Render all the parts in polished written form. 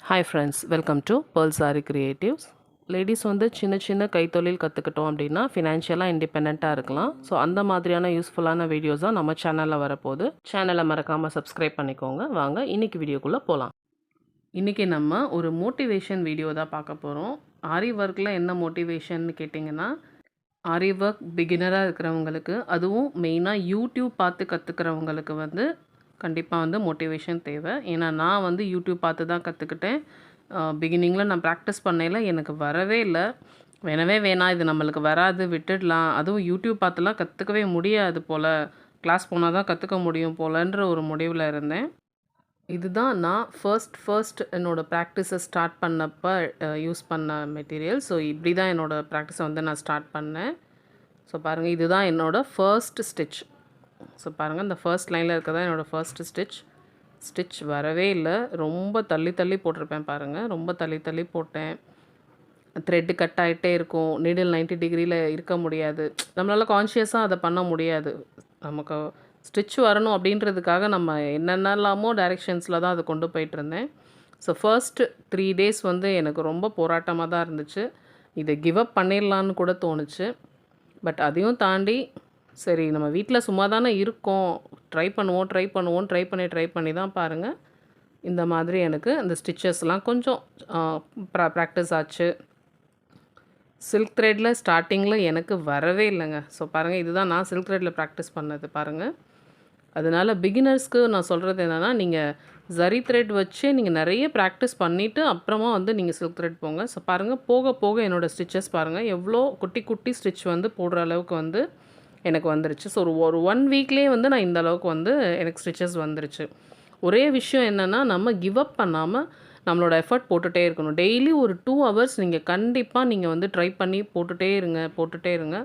Hi friends, welcome to Pearl Saree Creatives. Ladies வந்து சின்ன சின்ன கைத்தொழில் கற்றுக்கிட்டோம் அப்படின்னா ஃபினான்ஷியலாக இண்டிபெண்ட்டாக இருக்கலாம். ஸோ அந்த மாதிரியான யூஸ்ஃபுல்லான வீடியோஸ் தான் நம்ம சேனலில் வரப்போகுது. சேனலை மறக்காமல் சப்ஸ்கிரைப் பண்ணிக்கோங்க. வாங்க இன்றைக்கி வீடியோக்குள்ளே போகலாம். இன்றைக்கி நம்ம ஒரு மோட்டிவேஷன் வீடியோ தான் பார்க்க போகிறோம். ஆரி ஒர்க்கில் என்ன மோட்டிவேஷன்னு கேட்டிங்கன்னா, ஆரி ஒர்க் பிகினராக இருக்கிறவங்களுக்கு, அதுவும் மெயினாக யூடியூப் பார்த்து கற்றுக்கிறவங்களுக்கு வந்து கண்டிப்பாக வந்து மோட்டிவேஷன் தேவை. ஏன்னா நான் வந்து யூடியூப் பார்த்து தான் கற்றுக்கிட்டேன். பிகினிங்கில் நான் ப்ராக்டிஸ் பண்ணையில் எனக்கு வரவே இல்லை. வேணாம், இது நம்மளுக்கு வராது, விட்டுடலாம். அதுவும் யூடியூப் பார்த்துலாம் கற்றுக்கவே முடியாது போல், கிளாஸ் போனால் தான் கற்றுக்க முடியும் போலன்ற ஒரு முடிவில் இருந்தேன். இதுதான் நான் ஃபர்ஸ்ட் என்னோடய ப்ராக்டிஸை ஸ்டார்ட் பண்ணப்போ யூஸ் பண்ண மெட்டீரியல். ஸோ இப்படி தான் என்னோடய ப்ராக்டிஸை வந்து நான் ஸ்டார்ட் பண்ணேன். ஸோ பாருங்கள், இதுதான் என்னோடய ஃபர்ஸ்ட் ஸ்டிச். ஸோ பாருங்கள், இந்த ஃபர்ஸ்ட் லைனில் இருக்கிறதா என்னோடய ஃபர்ஸ்ட் ஸ்டிச் வரவே இல்லை. ரொம்ப தள்ளி போட்டிருப்பேன் பாருங்கள். ரொம்ப தள்ளி போட்டேன். த்ரெட்டு கட் ஆகிட்டே இருக்கும். நீடில் 90 டிகிரியில் இருக்க முடியாது. நம்மளால் கான்ஷியஸாக அதை பண்ண முடியாது. நமக்கு ஸ்டிச் வரணும் அப்படின்றதுக்காக நம்ம என்னென்னலாமோ டைரெக்ஷன்ஸில் தான் அதை கொண்டு போயிட்டுருந்தேன். ஸோ ஃபர்ஸ்ட் 3 டேஸ் வந்து எனக்கு ரொம்ப போராட்டமாக தான் இருந்துச்சு. இதை கிவ் அப் பண்ணிடலான்னு கூட தோணுச்சு. பட் அதையும் தாண்டி சரி, நம்ம வீட்டில் சும்மா தானே இருக்கோம், ட்ரை பண்ணி தான் பாருங்கள் இந்த மாதிரி எனக்கு இந்த ஸ்டிச்சஸ்லாம் கொஞ்சம் ப்ராக்டிஸ் ஆச்சு. சில்க் த்ரெட்டில் ஸ்டார்டிங்கில் எனக்கு வரவே இல்லைங்க. ஸோ பாருங்கள், இதுதான் நான் சில்க் த்ரெட்டில் ப்ராக்டிஸ் பண்ணது பாருங்கள். அதனால் பிகினர்ஸ்க்கு நான் சொல்கிறது என்னென்னா, நீங்கள் ஜரி த்ரெட் வச்சு நீங்கள் நிறைய ப்ராக்டிஸ் பண்ணிவிட்டு அப்புறமா வந்து நீங்கள் சில்க் த்ரெட் போங்க. ஸோ பாருங்கள், போக என்னோடய ஸ்டிச்சஸ் பாருங்கள் எவ்வளோ குட்டி ஸ்டிச் வந்து போடுற அளவுக்கு வந்து எனக்கு வந்துருச்சு. ஸோ ஒரு 1 வீக்லேயே வந்து நான் இந்த அளவுக்கு வந்து எனக்கு ஸ்டிச்சஸ் வந்துருச்சு. ஒரே விஷயம் என்னென்னா, நம்ம கிவ் அப் பண்ணாமல் நம்மளோட எஃபர்ட் போட்டுகிட்டே இருக்கணும். டெய்லி ஒரு 2 ஹவர்ஸ் நீங்கள் கண்டிப்பாக நீங்கள் வந்து ட்ரை பண்ணி போட்டுகிட்டே இருங்க.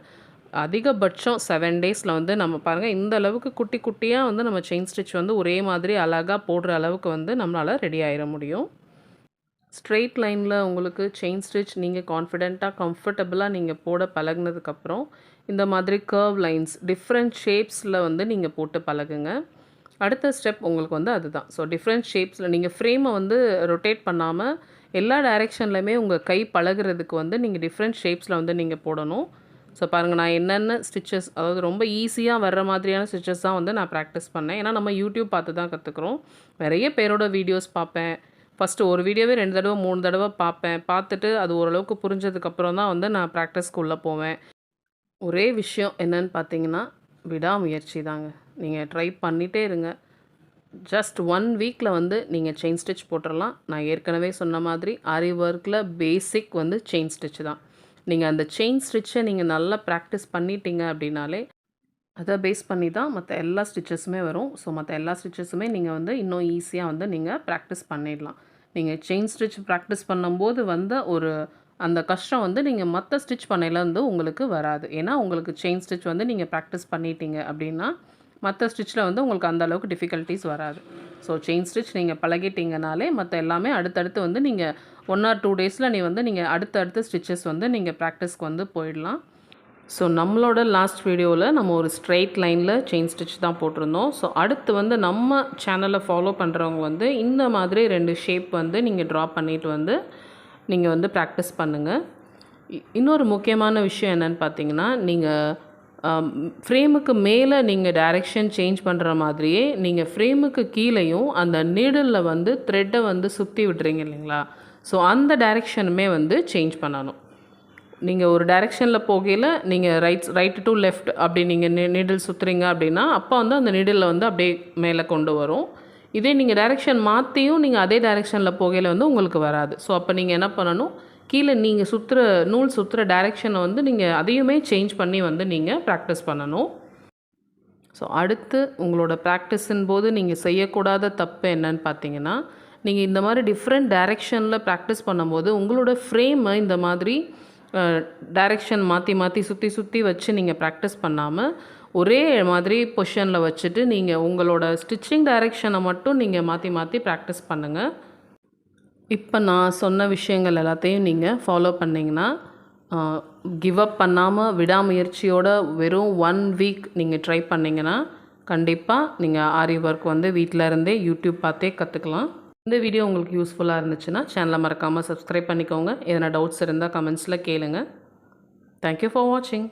அதிகபட்சம் 7 டேஸில் வந்து நம்ம பாருங்கள் இந்த அளவுக்கு குட்டியாக வந்து நம்ம செயின் ஸ்டிச் வந்து ஒரே மாதிரி அழகாக போடுற அளவுக்கு வந்து நம்மளால் ரெடி ஆகிட முடியும். ஸ்ட்ரெயிட் லைனில் உங்களுக்கு செயின் ஸ்டிச் நீங்கள் கான்ஃபிடெண்ட்டாக கம்ஃபர்டபுளாக நீங்கள் போட பழகினதுக்கப்புறம் இந்த மாதிரி கர்வ் லைன்ஸ் டிஃப்ரெண்ட் ஷேப்ஸில் வந்து நீங்கள் போட்டு பழகுங்க. அடுத்த ஸ்டெப் உங்களுக்கு வந்து அதுதான். ஸோ டிஃப்ரெண்ட் ஷேப்ஸில் நீங்கள் ஃப்ரேமை வந்து ரொட்டேட் பண்ணாமல் எல்லா டைரெக்ஷன்லையுமே உங்கள் கை பழகிறதுக்கு வந்து நீங்கள் டிஃப்ரெண்ட் ஷேப்ஸில் வந்து நீங்கள் போடணும். ஸோ பாருங்கள், நான் என்னென்ன ஸ்டிச்சஸ், அதாவது ரொம்ப ஈஸியாக வர்ற மாதிரியான ஸ்டிச்சஸ் தான் வந்து நான் ப்ராக்டிஸ் பண்ணேன். ஏன்னா நம்ம யூடியூப் பார்த்து தான் கற்றுக்குறோம். நிறைய பேரோட வீடியோஸ் பார்ப்பேன். ஃபஸ்ட்டு ஒரு வீடியோவே 2 தடவை 3 தடவை பார்ப்பேன். பார்த்துட்டு அது ஓரளவுக்கு புரிஞ்சதுக்கப்புறம் தான் வந்து நான் ப்ராக்டிஸ்க்கு உள்ளே போவேன். ஒரே விஷயம் என்னன்னு பார்த்தீங்கன்னா, விடாமுயற்சி தாங்க. நீங்கள் ட்ரை பண்ணிகிட்டே இருங்க. ஜஸ்ட் 1 வீக்கில் வந்து நீங்கள் செயின் ஸ்டிச் போட்டுடலாம். நான் ஏற்கனவே சொன்ன மாதிரி ஆரி ஒர்க்கில் பேசிக் வந்து செயின் ஸ்டிச் தான். நீங்கள் அந்த செயின் ஸ்டிச்சை நீங்கள் நல்லா ப்ராக்டிஸ் பண்ணிட்டீங்க அப்படின்னாலே அதை பேஸ் பண்ணி தான் மற்ற எல்லா ஸ்டிச்சஸுமே வரும். ஸோ மற்ற எல்லா ஸ்டிச்சஸுமே நீங்கள் வந்து இன்னும் ஈஸியாக வந்து நீங்கள் ப்ராக்டிஸ் பண்ணிடலாம். நீங்கள் செயின் ஸ்டிச் ப்ராக்டிஸ் பண்ணும்போது வந்த ஒரு அந்த கஷ்டம் வந்து நீங்கள் மற்ற ஸ்டிச் பண்ணையில் வந்து உங்களுக்கு வராது. ஏன்னா உங்களுக்கு செயின் ஸ்டிச் வந்து நீங்கள் ப்ராக்டிஸ் பண்ணிட்டீங்க அப்படின்னா மற்ற ஸ்டிச்சில் வந்து உங்களுக்கு அந்த அளவுக்கு டிஃபிகல்ட்டிஸ் வராது. ஸோ செயின் ஸ்டிச் நீங்கள் பழகிட்டீங்கனாலே மற்ற எல்லாமே அடுத்தடுத்து வந்து நீங்கள் 1 or 2 டேஸில் நீங்கள் அடுத்த ஸ்டிச்சஸ் வந்து நீங்கள் ப்ராக்டிஸ்க்கு வந்து போயிடலாம். ஸோ நம்மளோட லாஸ்ட் வீடியோவில் நம்ம ஒரு ஸ்ட்ரெயிட் லைனில் செயின் ஸ்டிச் தான் போட்டிருந்தோம். ஸோ அடுத்து வந்து நம்ம சேனலை ஃபாலோ பண்ணுறவங்க வந்து இந்த மாதிரி 2 ஷேப் வந்து நீங்கள் ட்ரா பண்ணிவிட்டு வந்து நீங்கள் வந்து ப்ராக்டிஸ் பண்ணுங்கள். இன்னொரு முக்கியமான விஷயம் என்னென்னு பார்த்தீங்கன்னா, நீங்கள் ஃப்ரேமுக்கு மேலே நீங்கள் டைரெக்ஷன் சேஞ்ச் பண்ணுற மாதிரியே நீங்கள் ஃப்ரேமுக்கு கீழேயும் அந்த நீடிலில் வந்து த்ரெட்டை வந்து சுற்றி விட்டுறீங்க இல்லைங்களா? ஸோ அந்த டைரெக்ஷனுமே வந்து சேஞ்ச் பண்ணணும். நீங்கள் ஒரு டைரெக்ஷனில் போகையில் நீங்கள் ரைட் டு லெஃப்ட் அப்படி நீங்கள் நீடில் சுற்றுறீங்க அப்படின்னா அப்போ வந்து அந்த நீடிலில் வந்து அப்படியே மேலே கொண்டு வரும். இதே நீங்கள் டைரெக்ஷன் மாற்றியும் நீங்கள் அதே டைரெக்ஷனில் போகையில் வந்து உங்களுக்கு வராது. ஸோ அப்போ நீங்கள் என்ன பண்ணணும், கீழே நீங்கள் நூல் சுற்றுற டைரெக்ஷனை வந்து நீங்கள் அதையுமே சேஞ்ச் பண்ணி வந்து நீங்கள் ப்ராக்டிஸ் பண்ணணும். ஸோ அடுத்து உங்களோட ப்ராக்டிஸின் போது நீங்கள் செய்யக்கூடாத தப்பு என்னன்னு பார்த்தீங்கன்னா, நீங்கள் இந்த மாதிரி டிஃப்ரெண்ட் டைரெக்ஷனில் ப்ராக்டிஸ் பண்ணும்போது உங்களோட ஃப்ரேமை இந்த மாதிரி டைரெக்ஷன் மாற்றி சுற்றி வச்சு நீங்கள் ப்ராக்டிஸ் பண்ணாமல் ஒரே மாதிரி பொசிஷனில் வச்சுட்டு நீங்கள் உங்களோட ஸ்டிச்சிங் டைரெக்ஷனை மட்டும் நீங்கள் மாற்றி ப்ராக்டிஸ் பண்ணுங்கள். இப்போ நான் சொன்ன விஷயங்கள் எல்லாத்தையும் நீங்கள் ஃபாலோ பண்ணிங்கன்னா கிவ் அப் பண்ணாமல் விடாமுயற்சியோட வெறும் 1 வீக் நீங்கள் ட்ரை பண்ணிங்கன்னா கண்டிப்பாக நீங்கள் ஆரி ஒர்க் வந்து வீட்டில் இருந்தே யூடியூப் பார்த்தே கற்றுக்கலாம். இந்த வீடியோ உங்களுக்கு யூஸ்ஃபுல்லாக இருந்துச்சுன்னா சேனலை மறக்காமல் சப்ஸ்கிரைப் பண்ணிக்கோங்க. எதனா டவுட்ஸ் இருந்தால் கமெண்ட்ஸில் கேளுங்க. தேங்க்யூ ஃபார் வாட்சிங்.